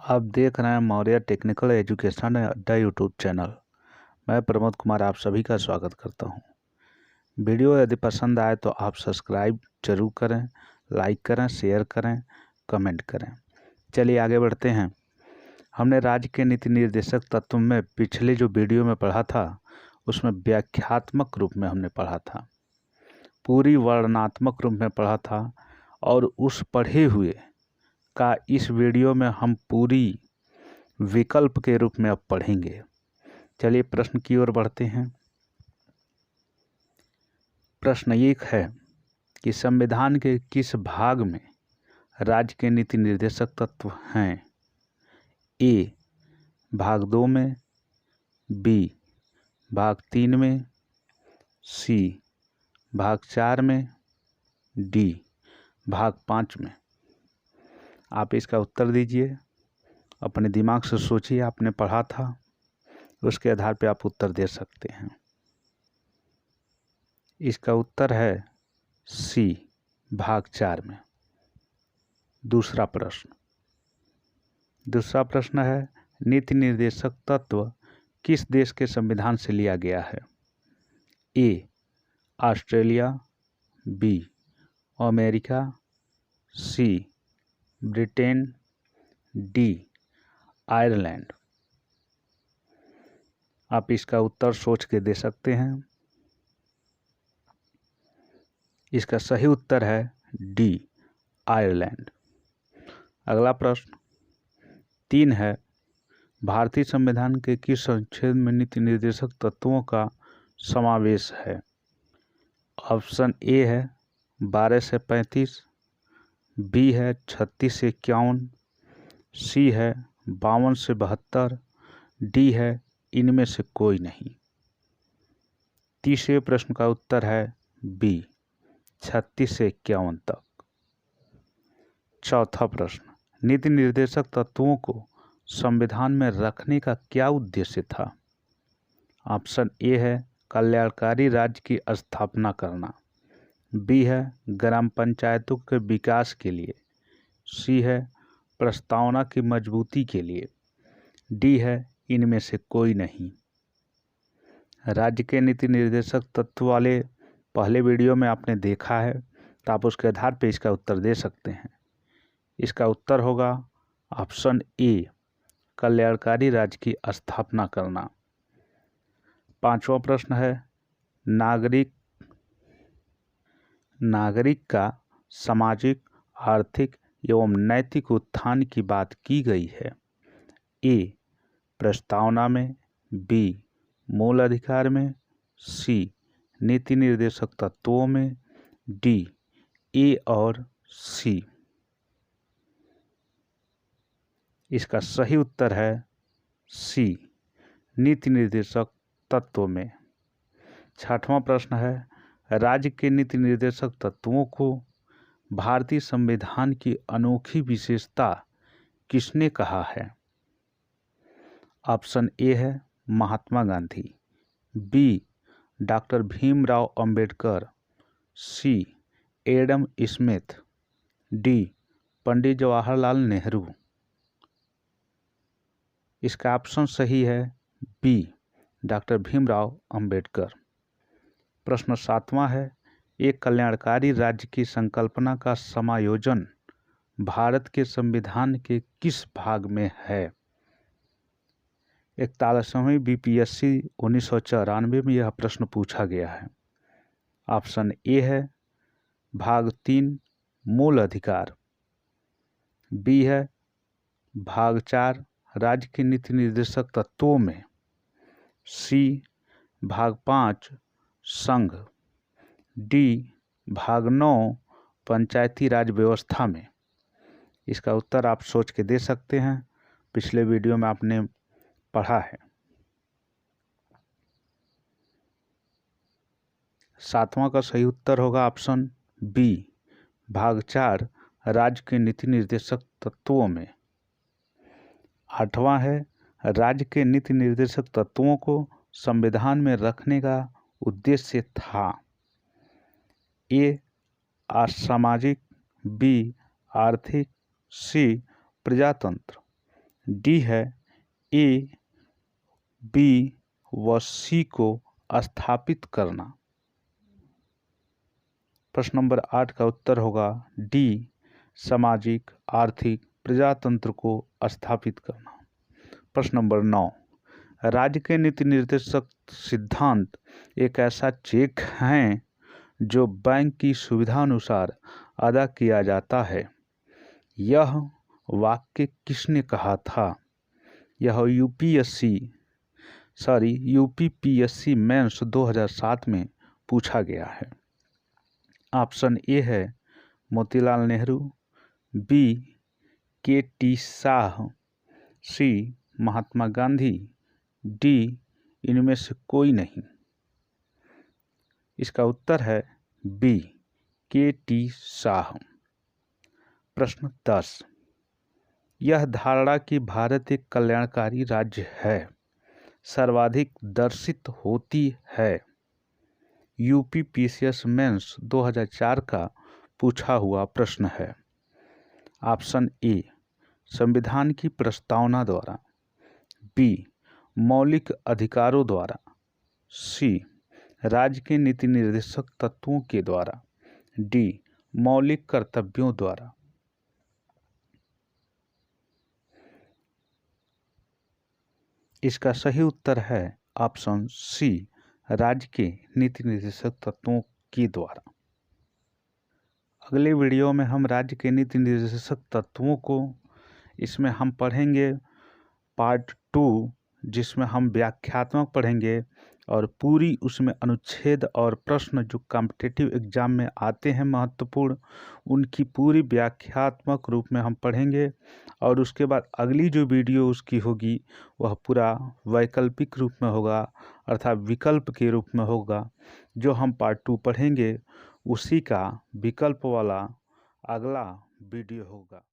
आप देख रहे हैं मौर्य टेक्निकल एजुकेशन अड्डा यूट्यूब चैनल। मैं प्रमोद कुमार आप सभी का स्वागत करता हूं। वीडियो यदि पसंद आए तो आप सब्सक्राइब जरूर करें, लाइक करें, शेयर करें, कमेंट करें। चलिए आगे बढ़ते हैं। हमने राज्य के नीति निर्देशक तत्व में पिछले जो वीडियो में पढ़ा था उसमें व्याख्यात्मक रूप में हमने पढ़ा था, पूरी वर्णनात्मक रूप में पढ़ा था, और उस पढ़े हुए का इस वीडियो में हम पूरी विकल्प के रूप में अब पढ़ेंगे। चलिए प्रश्न की ओर बढ़ते हैं। प्रश्न एक है कि संविधान के किस भाग में राज्य के नीति निर्देशक तत्व हैं? ए भाग 2 में, बी भाग 3 में, सी भाग 4 में, डी भाग 5 में। आप इसका उत्तर दीजिए, अपने दिमाग से सोचिए, आपने पढ़ा था, उसके आधार पे आप उत्तर दे सकते हैं। इसका उत्तर है सी भाग 4 में। दूसरा प्रश्न है, नीति निर्देशक तत्व किस देश के संविधान से लिया गया है? A Australia, B America, C Britain, D Ireland. आप इसका उत्तर सोच के दे सकते हैं। इसका सही उत्तर है डी आयरलैंड। अगला प्रश्न 3 है, भारतीय संविधान के किस अनुच्छेद में नीति निर्देशक तत्वों का समावेश है? ऑप्शन ए है 12 से 35, बी है 36 से 51, सी है 52 से 72, डी है इनमें से कोई नहीं। तीसरे प्रश्न का उत्तर है बी 36 से 51 तक। चौथा प्रश्न, नीति निर्देशक तत्वों को संविधान में रखने का क्या उद्देश्य था? ऑप्शन ए है कल्याणकारी राज्य की स्थापना करना, बी है ग्राम पंचायतों के विकास के लिए, सी है प्रस्तावना की मजबूती के लिए, डी है इनमें से कोई नहीं। राज्य के नीति निर्देशक तत्व वाले पहले वीडियो में आपने देखा है, तो आप उसके आधार पर इसका उत्तर दे सकते हैं। इसका उत्तर होगा ऑप्शन ए कल्याणकारी राज्य की स्थापना करना। पांचवा प्रश्न है, नागरिक का सामाजिक, आर्थिक एवं नैतिक उत्थान की बात की गई है? ए प्रस्तावना में, बी मूल अधिकार में, सी नीति निर्देशक तत्वों में, डी ए और सी। इसका सही उत्तर है सी नीति निर्देशक तत्वों में। छठवां प्रश्न है, राज्य के नीति निर्देशक तत्वों को भारतीय संविधान की अनोखी विशेषता किसने कहा है? ऑप्शन ए है महात्मा गांधी, बी डॉक्टर भीमराव अंबेडकर, सी Adam Smith, D Pandit Jawaharlal Nehru. इसका ऑप्शन सही है बी डॉक्टर भीमराव अंबेडकर। प्रश्न 7वां है, एक कल्याणकारी राज्य की संकल्पना का समायोजन भारत के संविधान के किस भाग में है? 41वीं बीपीएससी 1994 में यह प्रश्न पूछा गया है। ऑप्शन ए है भाग 3 मूल अधिकार, बी है भाग 4 राज्य के नीति निर्देशक तत्वों में, सी भाग 5 संघ, डी भाग 9 पंचायती राज व्यवस्था में। इसका उत्तर आप सोच के दे सकते हैं, पिछले वीडियो में आपने पढ़ा है। 7वां का सही उत्तर होगा ऑप्शन बी भाग 4 राज्य के नीति निर्देशक तत्वों में। 8वां है, राज्य के नीति निर्देशक तत्वों को संविधान में रखने का उद्देश्य था? ए सामाजिक, बी आर्थिक, सी प्रजातंत्र, डी है ए, बी व सी को स्थापित करना। प्रश्न नंबर 8 का उत्तर होगा डी, सामाजिक आर्थिक प्रजातंत्र को स्थापित करना। प्रश्न नंबर 9, राज्य के नीति निर्देशक सिद्धांत एक ऐसा चेक है जो बैंक की सुविधा अनुसार अदा किया जाता है। यह वाक्य किसने कहा था? यह यूपीपीएससी मेंस 2007 में पूछा गया है। ऑप्शन ए है मोतीलाल नेहरू, बी के.टी. शाह, सी महात्मा गांधी, डी इनमें से कोई नहीं। इसका उत्तर है बी के.टी. शाह। प्रश्न 10, यह धारणा कि भारत एक कल्याणकारी राज्य है सर्वाधिक दर्शित होती है। यूपीपीएससी मेंस 2004 का पूछा हुआ प्रश्न है। ऑप्शन ए संविधान की प्रस्तावना द्वारा, बी मौलिक अधिकारों द्वारा, सी राज्य के नीति निर्देशक तत्वों के द्वारा, डी मौलिक कर्तव्यों द्वारा। इसका सही उत्तर है ऑप्शन सी, राज्य के नीति निर्देशक तत्वों के द्वारा। अगले वीडियो में हम राज्य के नीति निर्देशक तत्वों को इसमें हम पढ़ेंगे पार्ट 2, जिसमें हम व्याख्यात्मक पढ़ेंगे और पूरी उसमें अनुच्छेद और प्रश्न जो कॉम्पिटिटिव एग्जाम में आते हैं महत्वपूर्ण, उनकी पूरी व्याख्यात्मक रूप में हम पढ़ेंगे। और उसके बाद अगली जो वीडियो उसकी होगी वह पूरा वैकल्पिक रूप में होगा, अर्थात विकल्प के रूप में होगा। जो हम पार्ट 2 पढ़ेंगे उसी का विकल्प वाला अगला वीडियो होगा।